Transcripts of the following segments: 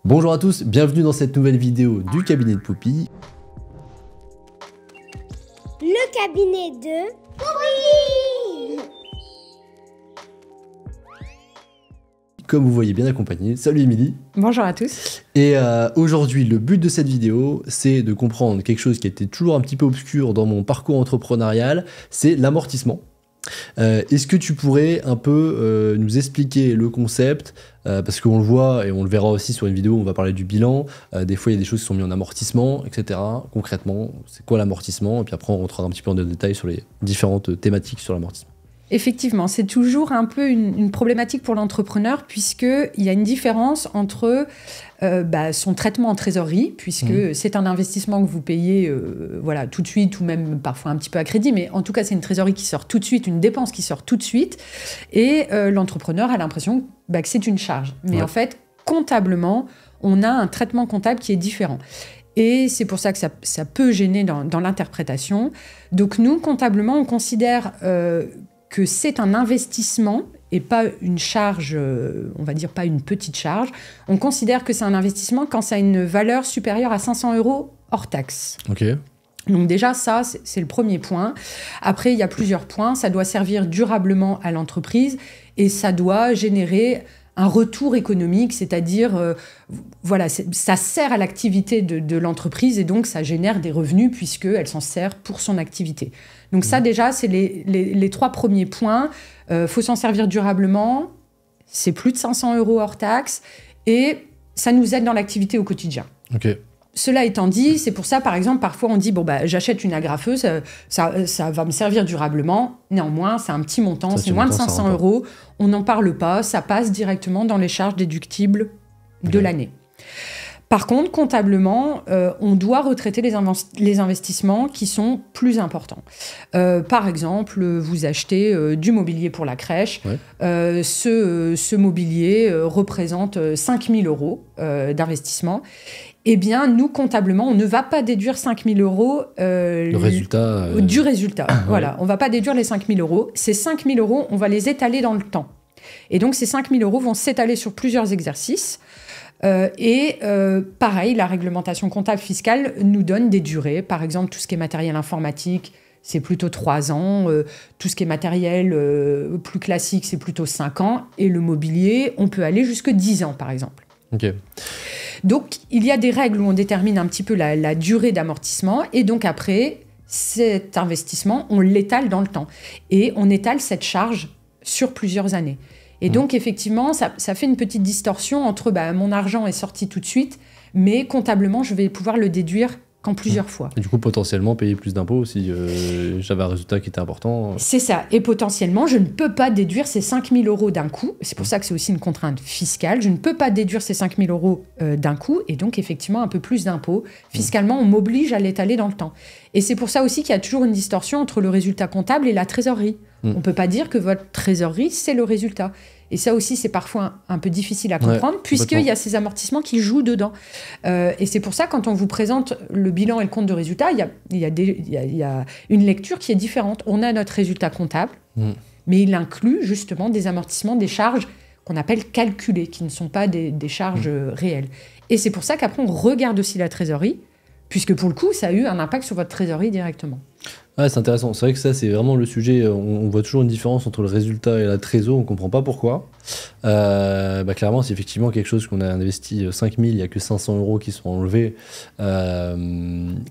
Bonjour à tous, bienvenue dans cette nouvelle vidéo du cabinet de Poupy. Le cabinet de Poupy. Comme vous voyez, bien accompagné. Salut Émilie. Bonjour à tous. Et aujourd'hui, le but de cette vidéo, c'est de comprendre quelque chose qui était toujours un petit peu obscur dans mon parcours entrepreneurial, c'est l'amortissement. Est-ce que tu pourrais un peu nous expliquer le concept, parce qu'on le voit et on le verra aussi sur une vidéo où on va parler du bilan, des fois il y a des choses qui sont mises en amortissement, etc. Concrètement, c'est quoi l'amortissement? Et puis après on rentrera un petit peu en détail sur les différentes thématiques sur l'amortissement. Effectivement, c'est toujours un peu une problématique pour l'entrepreneur puisqu'il y a une différence entre son traitement en trésorerie, puisque c'est un investissement que vous payez tout de suite ou même parfois un petit peu à crédit, mais en tout cas c'est une trésorerie qui sort tout de suite, une dépense qui sort tout de suite, et l'entrepreneur a l'impression que c'est une charge. Mais en fait, comptablement, on a un traitement comptable qui est différent. Et c'est pour ça que ça peut gêner dans l'interprétation. Donc nous, comptablement, on considère que c'est un investissement et pas une charge, on va dire pas une petite charge. On considère que c'est un investissement quand ça a une valeur supérieure à 500 € hors taxe. Ok. Donc déjà, ça, c'est le premier point. Après, il y a plusieurs points. Ça doit servir durablement à l'entreprise et ça doit générer un retour économique, c'est-à-dire, ça sert à l'activité de l'entreprise et donc ça génère des revenus puisqu'elle s'en sert pour son activité. Donc ça, déjà, c'est les trois premiers points. Faut s'en servir durablement, c'est plus de 500 € hors taxe et ça nous aide dans l'activité au quotidien. Ok. Cela étant dit, c'est pour ça, par exemple, parfois on dit j'achète une agrafeuse, ça va me servir durablement. Néanmoins, c'est un petit montant, c'est moins de 500 €. On n'en parle pas, ça passe directement dans les charges déductibles de l'année. Par contre, comptablement, on doit retraiter les investissements qui sont plus importants. Par exemple, vous achetez du mobilier pour la crèche. Ouais. Ce mobilier représente 5 000 € d'investissement. Eh bien, nous, comptablement, on ne va pas déduire 5 000 € du résultat. Voilà, on ne va pas déduire les 5 000 €. Ces 5 000 €, on va les étaler dans le temps. Et donc, ces 5 000 € vont s'étaler sur plusieurs exercices. Pareil, la réglementation comptable fiscale nous donne des durées. Par exemple, tout ce qui est matériel informatique, c'est plutôt 3 ans. Tout ce qui est matériel plus classique, c'est plutôt 5 ans. Et le mobilier, on peut aller jusque 10 ans, par exemple. Ok. Donc, il y a des règles où on détermine un petit peu la durée d'amortissement. Et donc, après, cet investissement, on l'étale dans le temps. Et on étale cette charge sur plusieurs années. Et donc, effectivement, ça fait une petite distorsion entre mon argent est sorti tout de suite, mais comptablement, je vais pouvoir le déduire qu'en plusieurs fois. Et du coup, potentiellement, payer plus d'impôts si j'avais un résultat qui était important. C'est ça. Et potentiellement, je ne peux pas déduire ces 5 000 € d'un coup. C'est pour ça que c'est aussi une contrainte fiscale. Je ne peux pas déduire ces 5 000 € d'un coup. Et donc, effectivement, un peu plus d'impôts. Fiscalement, on m'oblige à l'étaler dans le temps. Et c'est pour ça aussi qu'il y a toujours une distorsion entre le résultat comptable et la trésorerie. On ne peut pas dire que votre trésorerie, c'est le résultat. Et ça aussi, c'est parfois un peu difficile à comprendre, puisqu'il y a ces amortissements qui jouent dedans. Et c'est pour ça, quand on vous présente le bilan et le compte de résultat, il y a une lecture qui est différente. On a notre résultat comptable, mais il inclut justement des amortissements, des charges qu'on appelle calculées, qui ne sont pas des charges réelles. Et c'est pour ça qu'après, on regarde aussi la trésorerie, puisque pour le coup, ça a eu un impact sur votre trésorerie directement. Ouais, c'est intéressant. C'est vrai que ça, c'est vraiment le sujet. On voit toujours une différence entre le résultat et la trésor. On ne comprend pas pourquoi. Clairement, c'est effectivement quelque chose qu'on a investi 5 000, il n'y a que 500 € qui sont enlevés.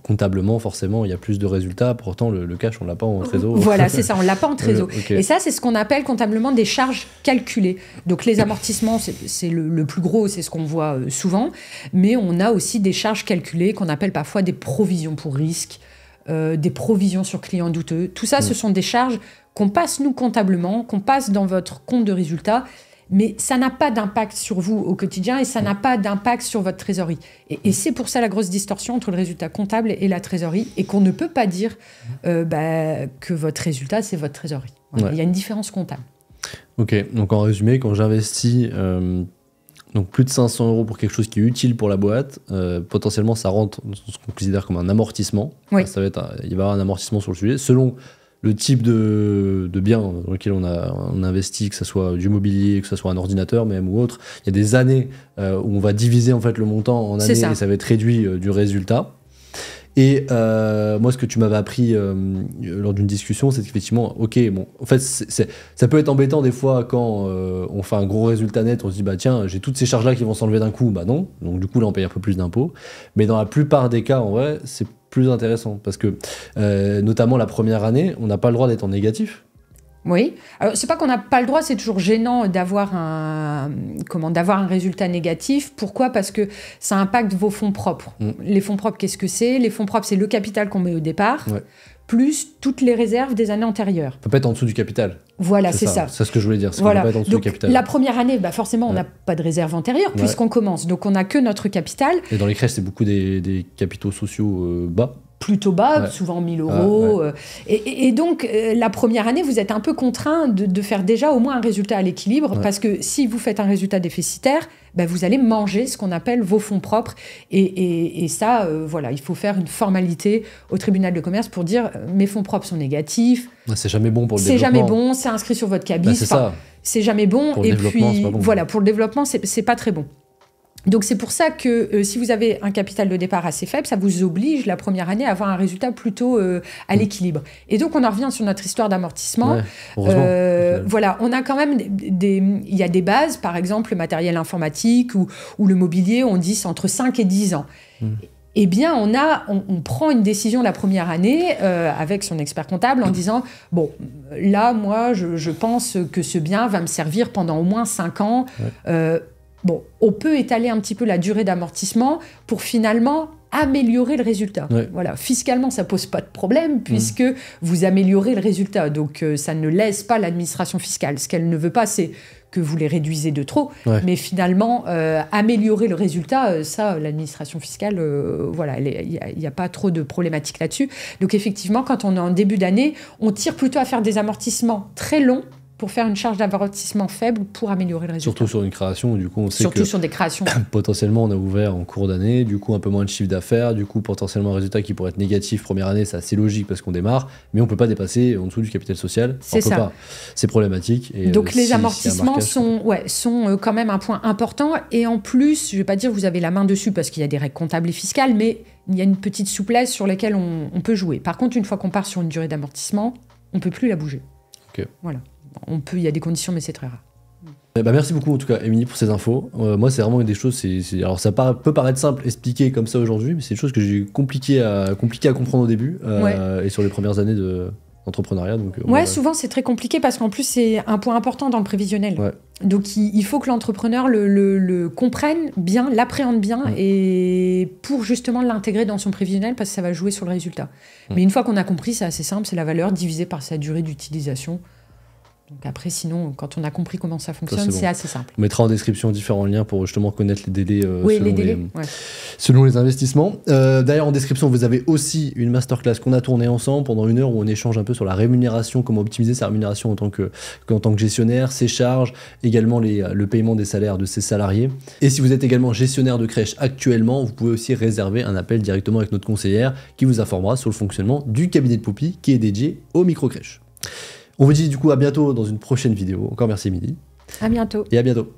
Comptablement, forcément, il y a plus de résultats. Pourtant, le cash, on ne l'a pas en trésor. Voilà, c'est ça, on ne l'a pas en trésor. Okay. Et ça, c'est ce qu'on appelle comptablement des charges calculées. Donc, les amortissements, c'est le plus gros, c'est ce qu'on voit souvent. Mais on a aussi des charges calculées qu'on appelle parfois des provisions pour risque. Des provisions sur clients douteux. Tout ça, ce sont des charges qu'on passe, nous, comptablement, qu'on passe dans votre compte de résultat, mais ça n'a pas d'impact sur vous au quotidien et ça n'a pas d'impact sur votre trésorerie. Et c'est pour ça la grosse distorsion entre le résultat comptable et la trésorerie, et qu'on ne peut pas dire que votre résultat, c'est votre trésorerie. Voilà. Il y a une différence comptable. Ok, donc en résumé, quand j'investis... Donc plus de 500 € pour quelque chose qui est utile pour la boîte, potentiellement ça rentre dans ce qu'on considère comme un amortissement. Oui. Il va y avoir un amortissement sur le sujet. Selon le type de bien dans lequel on a investi, que ce soit du mobilier, que ce soit un ordinateur même ou autre, il y a des années où on va diviser en fait le montant en années et ça va être réduit du résultat. Et moi, ce que tu m'avais appris lors d'une discussion, c'est qu'effectivement, ok, bon, en fait, ça peut être embêtant des fois quand on fait un gros résultat net, on se dit, bah tiens, j'ai toutes ces charges-là qui vont s'enlever d'un coup, bah non, donc du coup, là, on paye un peu plus d'impôts. Mais dans la plupart des cas, en vrai, c'est plus intéressant parce que, notamment la première année, on n'a pas le droit d'être en négatif. Oui. Alors, c'est pas qu'on n'a pas le droit, c'est toujours gênant d'avoir un résultat négatif. Pourquoi ? Parce que ça impacte vos fonds propres. Les fonds propres, qu'est-ce que c'est ? Les fonds propres, c'est le capital qu'on met au départ, plus toutes les réserves des années antérieures. Ça peut pas être en dessous du capital. Voilà, c'est ça. C'est ce que je voulais dire. Voilà. Ça peut pas être en dessous Donc, du capital. la première année, bah forcément, on n'a pas de réserve antérieure puisqu'on commence. Donc, on n'a que notre capital. Et dans les crèches, c'est beaucoup des capitaux sociaux bas. Plutôt bas, souvent 1 000 euros. Et donc, la première année, vous êtes un peu contraint de faire déjà au moins un résultat à l'équilibre, parce que si vous faites un résultat déficitaire, bah, vous allez manger ce qu'on appelle vos fonds propres. Et ça, voilà, il faut faire une formalité au tribunal de commerce pour dire mes fonds propres sont négatifs. C'est jamais bon pour le développement. C'est jamais bon, c'est inscrit sur votre cabis. C'est ça. C'est jamais bon. Pour le développement, c'est pas bon. Voilà, pour le développement, c'est pas très bon. Donc c'est pour ça que si vous avez un capital de départ assez faible, ça vous oblige la première année à avoir un résultat plutôt à l'équilibre. Et donc on en revient sur notre histoire d'amortissement. Voilà, on a quand même il y a des bases, par exemple le matériel informatique ou le mobilier, on dit c'est entre 5 et 10 ans. Eh bien, on prend une décision la première année avec son expert comptable en disant « Bon, là, moi, je pense que ce bien va me servir pendant au moins 5 ans. Bon, on peut étaler un petit peu la durée d'amortissement pour finalement améliorer le résultat. Voilà. Fiscalement, ça pose pas de problème puisque vous améliorez le résultat. Donc, ça ne laisse pas l'administration fiscale. Ce qu'elle ne veut pas, c'est que vous les réduisez de trop. Mais finalement, améliorer le résultat, ça, l'administration fiscale, voilà, il n'y a pas trop de problématiques là-dessus. Donc, effectivement, quand on est en début d'année, on tire plutôt à faire des amortissements très longs pour faire une charge d'amortissement faible pour améliorer le résultat. Surtout sur une création, du coup, on sait Surtout que sur des créations. Potentiellement, on a ouvert en cours d'année, du coup, un peu moins de chiffre d'affaires, du coup, potentiellement un résultat qui pourrait être négatif première année, c'est assez logique parce qu'on démarre, mais on peut pas dépasser en dessous du capital social. C'est ça. Pas. C'est problématique. Et donc les amortissements sont quand même un point important. Et en plus, je vais pas dire que vous avez la main dessus parce qu'il y a des règles comptables et fiscales, mais il y a une petite souplesse sur laquelle on peut jouer. Par contre, une fois qu'on part sur une durée d'amortissement, on peut plus la bouger. Voilà. Il y a des conditions, mais c'est très rare. Merci beaucoup en tout cas, Émilie, pour ces infos. Moi, c'est vraiment des choses. Alors, ça peut paraître simple, expliqué comme ça aujourd'hui, mais c'est des choses que j'ai compliqué à comprendre au début et sur les premières années d'entrepreneuriat. Donc, souvent c'est très compliqué parce qu'en plus c'est un point important dans le prévisionnel. Donc il faut que l'entrepreneur le comprenne bien, l'appréhende bien et pour justement l'intégrer dans son prévisionnel parce que ça va jouer sur le résultat. Mais une fois qu'on a compris, c'est assez simple, c'est la valeur divisée par sa durée d'utilisation. Donc après, sinon, quand on a compris comment ça fonctionne, c'est assez simple. On mettra en description différents liens pour justement connaître les délais, selon les investissements. D'ailleurs, en description, vous avez aussi une masterclass qu'on a tournée ensemble pendant 1 heure où on échange un peu sur la rémunération, comment optimiser sa rémunération en tant que gestionnaire, ses charges, également le paiement des salaires de ses salariés. Et si vous êtes également gestionnaire de crèche actuellement, vous pouvez aussi réserver un appel directement avec notre conseillère qui vous informera sur le fonctionnement du cabinet de Poppy qui est dédié aux micro-crèches. On vous dit du coup à bientôt dans une prochaine vidéo. Encore merci Émilie. À bientôt. Et à bientôt.